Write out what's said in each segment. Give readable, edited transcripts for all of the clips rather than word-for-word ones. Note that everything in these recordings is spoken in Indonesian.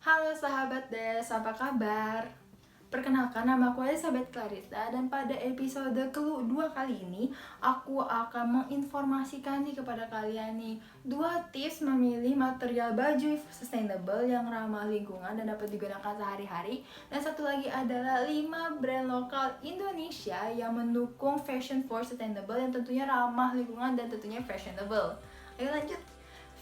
Halo sahabat Des, apa kabar? Perkenalkan, nama aku Elizabeth Clarissa dan pada episode kedua kali ini aku akan menginformasikan nih kepada kalian nih dua tips memilih material baju sustainable yang ramah lingkungan dan dapat digunakan sehari-hari, dan satu lagi adalah 5 brand lokal Indonesia yang mendukung fashion for sustainable yang tentunya ramah lingkungan dan tentunya fashionable. Ayo lanjut.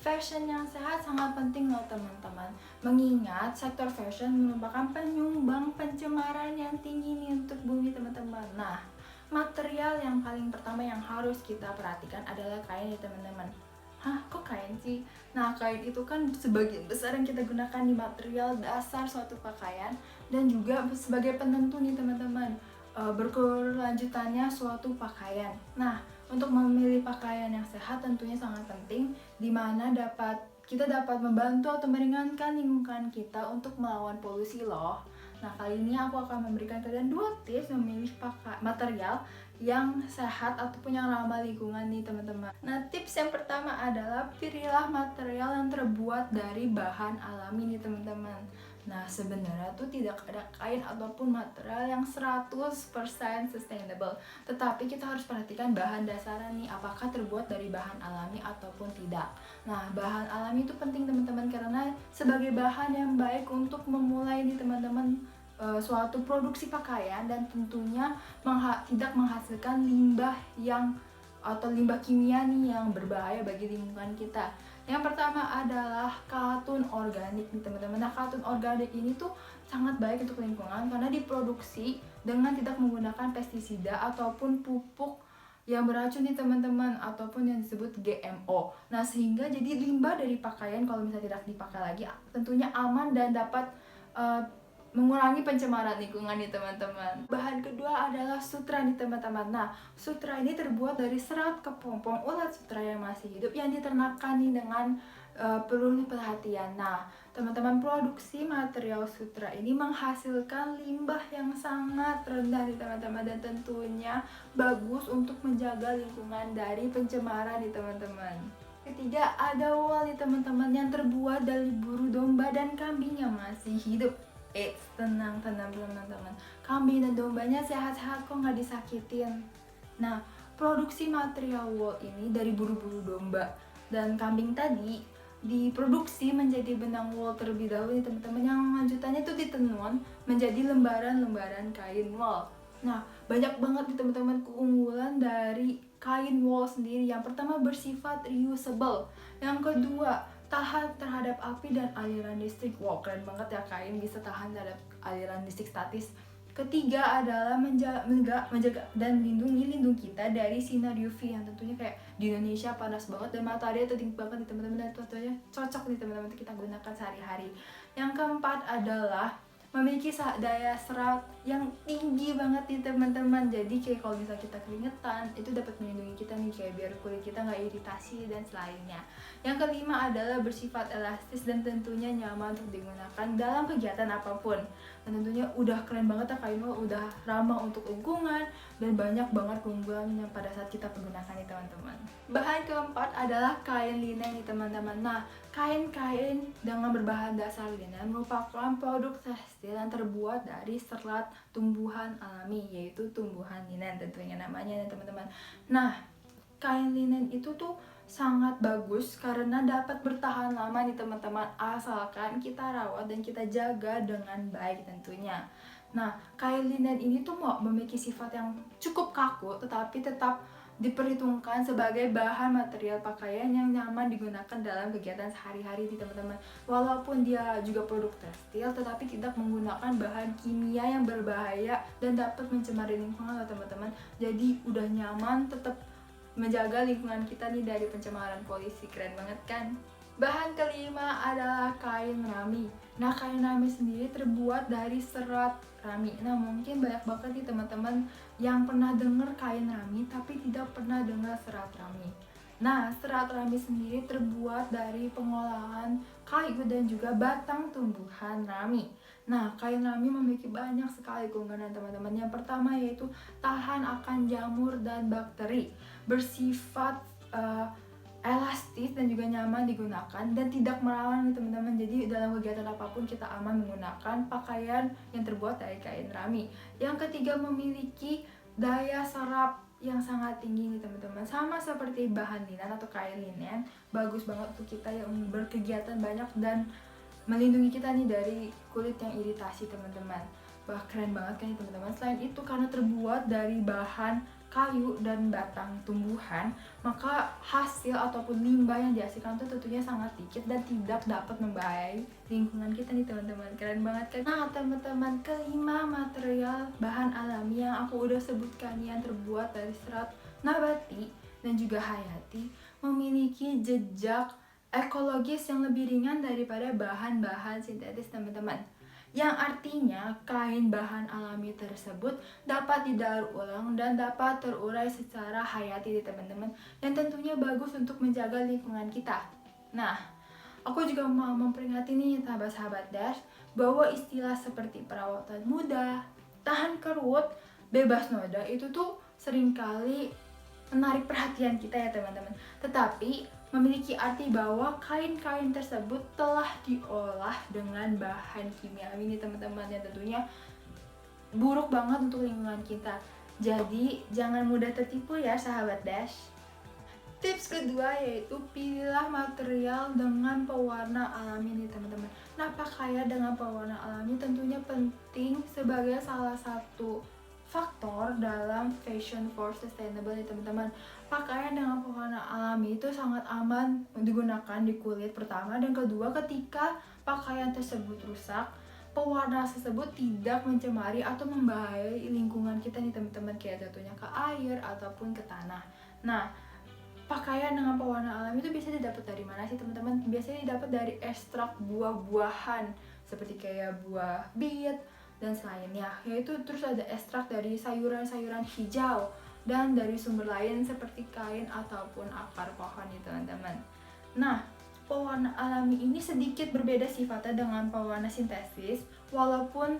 Fashion yang sehat sangat penting loh teman-teman. Mengingat sektor fashion merupakan penyumbang pencemaran yang tinggi nih untuk bumi teman-teman. Nah, material yang paling pertama yang harus kita perhatikan adalah kain ya teman-teman. Hah, kok kain sih? Nah, kain itu kan sebagian besar yang kita gunakan di material dasar suatu pakaian dan juga sebagai penentu nih teman-teman, berkelanjutannya suatu pakaian. Nah, untuk memilih pakaian yang sehat tentunya sangat penting, di mana kita dapat membantu atau meringankan lingkungan kita untuk melawan polusi loh. Nah, kali ini aku akan memberikan kalian 2 tips memilih material yang sehat ataupun yang ramah lingkungan nih teman-teman. Nah, tips yang pertama adalah pilihlah material yang terbuat dari bahan alami nih teman-teman. Nah, sebenarnya tuh tidak ada kain ataupun material yang 100% sustainable. Tetapi kita harus perhatikan bahan dasarnya nih, apakah terbuat dari bahan alami ataupun tidak. Nah, bahan alami itu penting teman-teman karena sebagai bahan yang baik untuk memulai nih teman-teman suatu produksi pakaian dan tentunya tidak menghasilkan limbah atau limbah kimia nih yang berbahaya bagi lingkungan kita. Yang pertama adalah katun organik nih teman-teman. Nah, katun organik ini tuh sangat baik untuk lingkungan karena diproduksi dengan tidak menggunakan pestisida ataupun pupuk yang beracun nih teman-teman, ataupun yang disebut GMO. Nah, sehingga jadi limbah dari pakaian kalau misalnya tidak dipakai lagi tentunya aman dan dapat mengurangi pencemaran lingkungan nih teman-teman. Bahan kedua adalah sutra nih teman-teman. Nah, sutra ini terbuat dari serat kepompong ulat sutra yang masih hidup yang diternakan nih dengan penuh perhatian. Nah, teman-teman, produksi material sutra ini menghasilkan limbah yang sangat rendah nih teman-teman, dan tentunya bagus untuk menjaga lingkungan dari pencemaran nih teman-teman. Ketiga, ada wool nih teman-teman yang terbuat dari buru domba dan kambing yang masih hidup. Tenang teman-teman, kambing dan dombanya sehat-sehat kok, nggak disakitin. Nah, produksi material wool ini dari buru-buru domba dan kambing tadi diproduksi menjadi benang wool terlebih dahulu nih teman-teman, yang lanjutannya itu ditenun menjadi lembaran-lembaran kain wool. Nah, banyak banget nih teman-teman keunggulan dari kain wool sendiri. Yang pertama, bersifat reusable. Yang kedua, tahan terhadap api dan aliran listrik. Wow, keren banget ya, kain bisa tahan terhadap aliran listrik statis. Ketiga adalah menjaga dan lindung kita dari sinar UV yang tentunya kayak di Indonesia panas banget dan matahari terik banget nih teman-teman, dan tentunya cocok nih teman-teman untuk kita gunakan sehari-hari. Yang keempat adalah memiliki daya serat yang tinggi banget nih teman-teman. Jadi kayak kalau misalnya kita keringetan, itu dapat melindungi kita nih, kayak biar kulit kita nggak iritasi dan selainnya. Yang kelima adalah bersifat elastis dan tentunya nyaman untuk digunakan dalam kegiatan apapun. Dan tentunya udah keren banget ya kain wool, udah ramah untuk lingkungan dan banyak banget keunggulannya pada saat kita menggunakan nih teman-teman. Bahan keempat adalah kain linen nih teman-teman. Nah, kain-kain dengan berbahan dasar linen merupakan produk tekstil yang terbuat dari serat tumbuhan alami, yaitu tumbuhan linen tentunya namanya ya teman-teman. Nah, kain linen itu tuh sangat bagus karena dapat bertahan lama nih teman-teman, asalkan kita rawat dan kita jaga dengan baik tentunya. Nah, kain linen ini tuh mau memiliki sifat yang cukup kaku tetapi tetap diperhitungkan sebagai bahan material pakaian yang nyaman digunakan dalam kegiatan sehari-hari nih teman-teman. Walaupun dia juga produk tekstil tetapi tidak menggunakan bahan kimia yang berbahaya dan dapat mencemari lingkungan loh teman-teman. Jadi udah nyaman, tetap menjaga lingkungan kita nih dari pencemaran polusi. Keren banget kan? Bahan kelima adalah kain rami. Nah, kain rami sendiri terbuat dari serat rami. Nah, mungkin banyak banget nih teman-teman yang pernah dengar kain rami tapi tidak pernah dengar serat rami. Nah, serat rami sendiri terbuat dari pengolahan kayu dan juga batang tumbuhan rami. Nah, kain rami memiliki banyak sekali keunggulan teman-teman. Yang pertama yaitu tahan akan jamur dan bakteri, bersifat elastis dan juga nyaman digunakan dan tidak merawan nih teman-teman. Jadi dalam kegiatan apapun kita aman menggunakan pakaian yang terbuat dari kain rami. Yang ketiga, memiliki daya serap yang sangat tinggi nih teman-teman. Sama seperti bahan linen atau kain linen, bagus banget untuk kita yang berkegiatan banyak dan melindungi kita nih dari kulit yang iritasi teman-teman. Keren banget kan nih teman-teman. Selain itu, karena terbuat dari bahan kayu dan batang tumbuhan, maka hasil ataupun limbah yang dihasilkan itu tentunya sangat dikit dan tidak dapat membahayai lingkungan kita nih teman-teman. Keren banget kan? Nah teman-teman, kelima, material bahan alami yang aku udah sebutkan yang terbuat dari serat nabati dan juga hayati memiliki jejak ekologis yang lebih ringan daripada bahan-bahan sintetis teman-teman. Yang artinya kain bahan alami tersebut dapat didaur ulang dan dapat terurai secara hayati teman-teman, yang tentunya bagus untuk menjaga lingkungan kita. Nah, aku juga mau memperingati nih sahabat-sahabat Dash bahwa istilah seperti perawatan mudah, tahan kerut, bebas noda itu tuh seringkali menarik perhatian kita ya teman-teman. Tetapi memiliki arti bahwa kain-kain tersebut telah diolah dengan bahan kimiawi nih teman-teman, yang tentunya buruk banget untuk lingkungan kita. Jadi jangan mudah tertipu ya sahabat Dash. Tips kedua yaitu pilihlah material dengan pewarna alami nih teman-teman. Nah, pakaian dengan pewarna alami tentunya penting sebagai salah satu faktor dalam fashion for sustainable nih teman-teman. Pakaian dengan pewarna alami itu sangat aman digunakan di kulit pertama, dan kedua, ketika pakaian tersebut rusak, pewarna tersebut tidak mencemari atau membahayai lingkungan kita nih teman-teman, kayak jatuhnya ke air ataupun ke tanah. Nah, pakaian dengan pewarna alami itu biasanya didapat dari mana sih teman-teman? Biasanya didapat dari ekstrak buah-buahan seperti kayak buah bit dan selainnya, yaitu terus ada ekstrak dari sayuran-sayuran hijau dan dari sumber lain seperti kain ataupun akar pohon nih teman-teman. Nah, pewarna alami ini sedikit berbeda sifatnya dengan pewarna sintetis, walaupun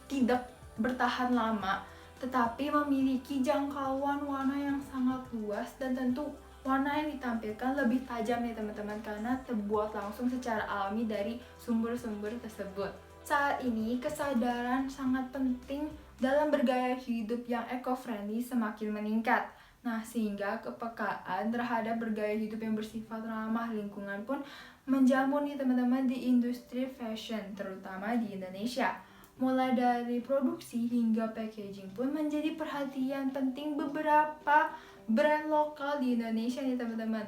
tidak bertahan lama, tetapi memiliki jangkauan warna yang sangat luas, dan tentu warna yang ditampilkan lebih tajam nih teman-teman karena terbuat langsung secara alami dari sumber-sumber tersebut. Saat ini kesadaran sangat penting dalam bergaya hidup yang eco-friendly semakin meningkat. Nah, sehingga kepekaan terhadap bergaya hidup yang bersifat ramah lingkungan pun menjamur nih teman-teman di industri fashion, terutama di Indonesia. Mulai dari produksi hingga packaging pun menjadi perhatian penting beberapa brand lokal di Indonesia nih teman-teman.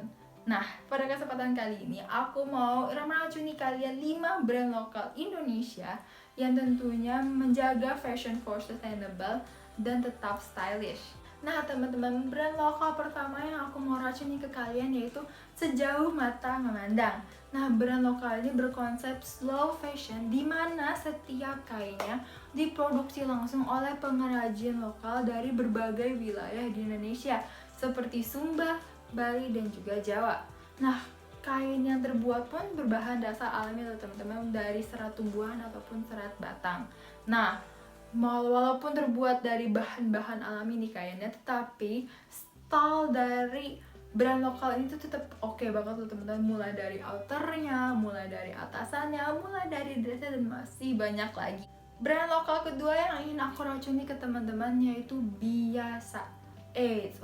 Nah, pada kesempatan kali ini aku mau meracuni kalian 5 brand lokal Indonesia yang tentunya menjaga fashion for sustainable dan tetap stylish. Nah teman-teman, brand lokal pertama yang aku mau racuni ke kalian yaitu Sejauh Mata Memandang. Nah, brand lokal ini berkonsep slow fashion di mana setiap kainnya diproduksi langsung oleh pengrajin lokal dari berbagai wilayah di Indonesia seperti Sumba, Bali, dan juga Jawa. Nah, kain yang terbuat pun berbahan dasar alami loh teman-teman, dari serat tumbuhan ataupun serat batang. Nah, walaupun terbuat dari bahan-bahan alami nih kainnya, tetapi style dari brand lokal ini tuh tetap oke banget loh teman-teman. Mulai dari outernya, mulai dari atasannya, mulai dari dressnya, dan masih banyak lagi. Brand lokal kedua yang ingin aku racuni ke teman-teman yaitu Biasa.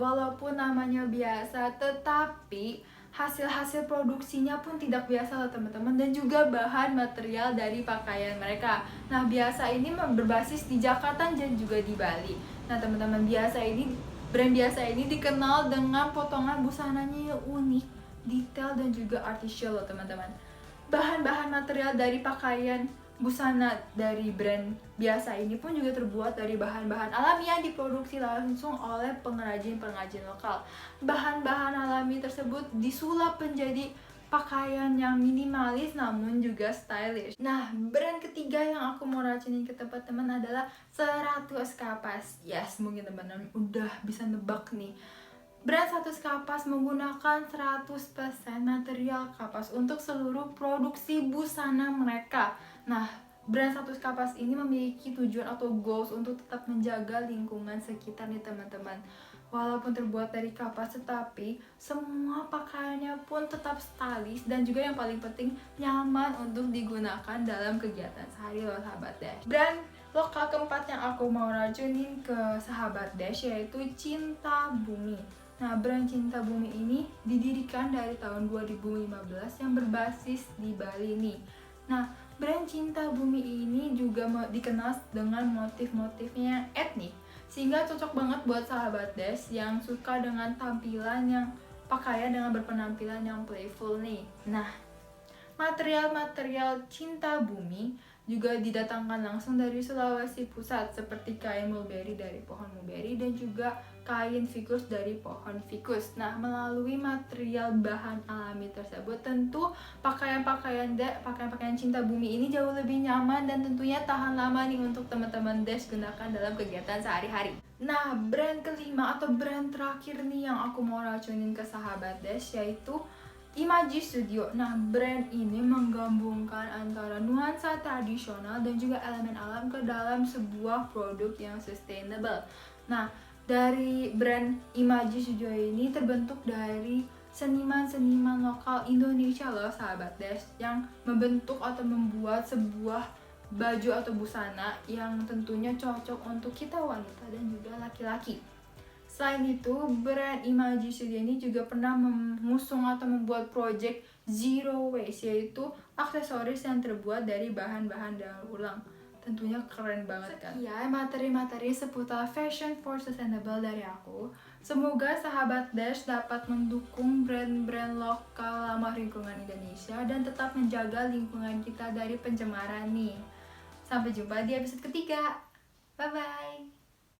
Walaupun namanya biasa, tetapi hasil-hasil produksinya pun tidak biasa loh teman-teman, dan juga bahan material dari pakaian mereka. Nah, Biasa ini berbasis di Jakarta dan juga di Bali. Nah teman-teman, brand Biasa ini dikenal dengan potongan busananya yang unik, detail, dan juga artificial loh teman-teman. Bahan-bahan material dari pakaian busana dari brand Biasa ini pun juga terbuat dari bahan-bahan alami yang diproduksi langsung oleh pengrajin-pengrajin lokal. Bahan-bahan alami tersebut disulap menjadi pakaian yang minimalis namun juga stylish. Nah, brand ketiga yang aku mau racunin ke tempat teman adalah 100 Kapas. Yes, mungkin teman-teman udah bisa nebak nih. Brand 100 Kapas menggunakan 100% material kapas untuk seluruh produksi busana mereka. Nah, brand 100 Kapas ini memiliki tujuan atau goals untuk tetap menjaga lingkungan sekitar nih teman-teman. walaupun terbuat dari kapas, tetapi semua pakaiannya pun tetap stylish dan juga yang paling penting nyaman untuk digunakan dalam kegiatan sehari loh sahabat Dash. Brand lokal keempat yang aku mau racunin ke sahabat Dash yaitu Cinta Bumi. Nah, brand Cinta Bumi ini didirikan dari tahun 2015 yang berbasis di Bali nih. Nah, brand Cinta Bumi ini juga dikenal dengan motif-motifnya etnik, sehingga cocok banget buat sahabat Dash yang suka dengan tampilan yang pakaian dengan berpenampilan yang playful nih. Nah, material-material Cinta Bumi juga didatangkan langsung dari Sulawesi Pusat seperti kain mulberry dari pohon mulberry dan juga kain fikus dari pohon fikus. Nah, melalui material bahan alami tersebut tentu pakaian-pakaian Cinta Bumi ini jauh lebih nyaman dan tentunya tahan lama nih untuk teman-teman Dash gunakan dalam kegiatan sehari-hari. Nah, brand kelima atau brand terakhir nih yang aku mau racunin ke sahabat Dash yaitu Imaji Studio. Nah, brand ini menggabungkan antara nuansa tradisional dan juga elemen alam ke dalam sebuah produk yang sustainable. Nah, dari brand Imaji Studio ini terbentuk dari seniman-seniman lokal Indonesia loh sahabat Dash, yang membentuk atau membuat sebuah baju atau busana yang tentunya cocok untuk kita wanita dan juga laki-laki. Selain itu, brand Imaji Studio ini juga pernah mengusung atau membuat project Zero Waste, yaitu aksesoris yang terbuat dari bahan-bahan daur ulang. Tentunya keren banget kan? Sekian materi-materi seputar fashion for sustainable dari aku. Semoga sahabat Dash dapat mendukung brand-brand lokal ramah lingkungan Indonesia dan tetap menjaga lingkungan kita dari pencemaran nih. Sampai jumpa di episode ketiga. Bye-bye!